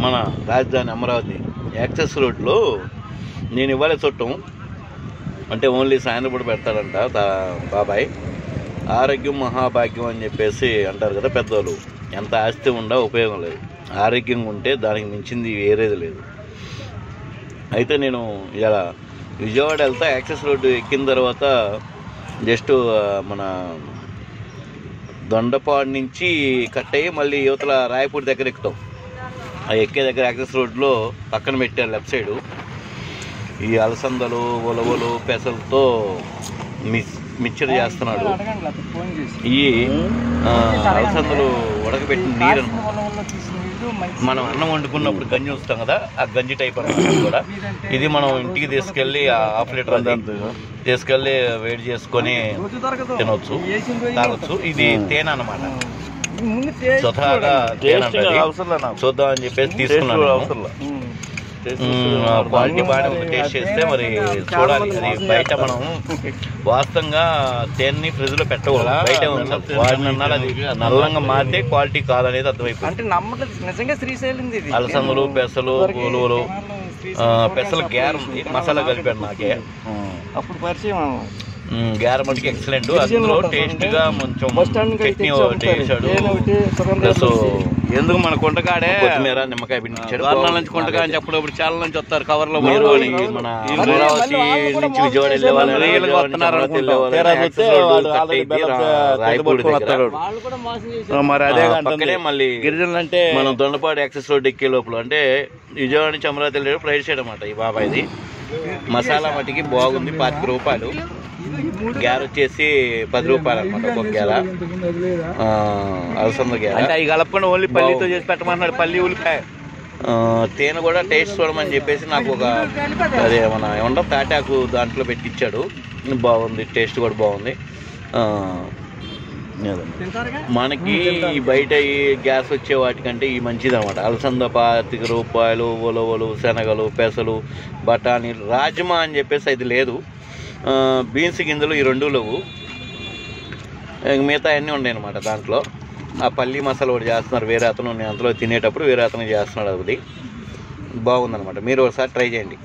మన రాజధాని అమరావతి యాక్సెస్ రోడ్లో నేను ఇవ్వాలి చుట్టం అంటే ఓన్లీ సాయంత్రం పూట పెడతాడంట బాబాయ్. ఆరోగ్యం మహాభాగ్యం అని చెప్పేసి అంటారు కదా పెద్దవాళ్ళు. ఎంత ఆస్తి ఉండా ఉపయోగం లేదు, ఆరోగ్యంగా ఉంటే దానికి మించింది వేరేది లేదు. అయితే నేను ఇలా విజయవాడ వెళ్తా యాక్సెస్ రోడ్డు ఎక్కిన తర్వాత జస్ట్ మన దొండపాడు నుంచి కట్ అయ్యి మళ్ళీ యువతల రాయపూడి దగ్గర ఎక్కుతాం. ఆ ఎక్కే దగ్గర యాక్సెస్ రోడ్లో పక్కన పెట్టారు లెఫ్ట్ సైడు ఈ అలసందలు ఉలవలు పెసలతో మిక్చర్ చేస్తున్నాడు. ఈ అలసందలు ఉడకబెట్టిన నీరు మనం అన్నం వండుకున్నప్పుడు గంజి వస్తాం కదా, ఆ గంజి టైప్ అన్నమాట కూడా. ఇది మనం ఇంటికి తీసుకెళ్ళి హాఫ్ లీటర్ తీసుకెళ్ళి వేడి చేసుకొని తినవచ్చు, తాగొచ్చు. ఇది తేనె అన్నమాట, స్వతహాగా తేనె. చూద్దాం అని చెప్పేసి తీసుకున్నాను. క్వాలిటీ బాగానే ఉంది. టేస్ట్ చేస్తే మరి చూడాలి. అది బయట మనం వాస్తవంగా తేనెని ఫ్రిడ్జ్ లో పెట్టకూడదు, బయట ఉంచాలి. వాడినన్నాళ్ళు అది నల్లంగా మారితే క్వాలిటీ కాదనేది అర్థమైపోయింది. అలసందలు పెసలు ఉలువలు పెసలు గ్యార్ ఉంది, మసాలా కలిపాడు నాకే. అప్పుడు పరిచయం గ్యార మటుకి ఎక్సలెంట్. అందులో టేస్ట్ గా కొంచెం చట్నీ వేసాడు. ప్లస్ ఎందుకు మన కొండకాడే కొత్తిమీర నిమ్మకాయ పిండించాడు. వారణాల నుంచి కొండకాయ అని చెప్పినప్పుడు చాలా నుంచి వస్తారు కవర్ లో. మీరు మన అమరావతి నుంచి విజయవాడ వెళ్ళే మరి అదే పక్కనే మళ్ళీ గిరిజనులు అంటే మనం దొండపాడు యాక్సెస్ రోడ్ ఎక్కే లోపల అంటే విజయవాడ నుంచి అమరావతి వెళ్ళే రైట్ సైడ్ అన్నమాట ఈ బాబాయ్ది. మసాలా మటుకి బాగుంది, 25 రూపాయలు. గ్యార్ వచ్చేసి 10 రూపాయలు అనమాట ఒక్కొక్క గ్యార. అలసంద గ్యార అంటే అవి కలపకుండా ఓన్లీ పల్లితో చేసి పెట్టమన్నాడు. పల్లి ఉల్లిపాయ తేనె కూడా టేస్ట్ చూడమని చెప్పేసి నాకు ఒక అదే మన ఏమన్నా తాటాకు దాంట్లో పెట్టించాడు. బాగుంది, టేస్ట్ కూడా బాగుంది. మనకి ఈ బయట ఈ గ్యాస్ వచ్చే వాటికంటే ఈ మంచిది అనమాట. అలసంద 25 రూపాయలు, ఉలవలు శనగలు పెసలు బఠానీలు రాజ్మా అని చెప్పేసి అది లేదు. బీన్స్ గింజలు ఈ 2 లేవు, మిగతా అన్నీ ఉన్నాయి అనమాట దాంట్లో. ఆ పల్లి మసాలా ఒకటి చేస్తున్నారు వేరే అతను, నేను అందులో తినేటప్పుడు వేరే అతను చేస్తున్నాడు. అది బాగుందనమాట. మీరు ఒకసారి ట్రై చేయండి.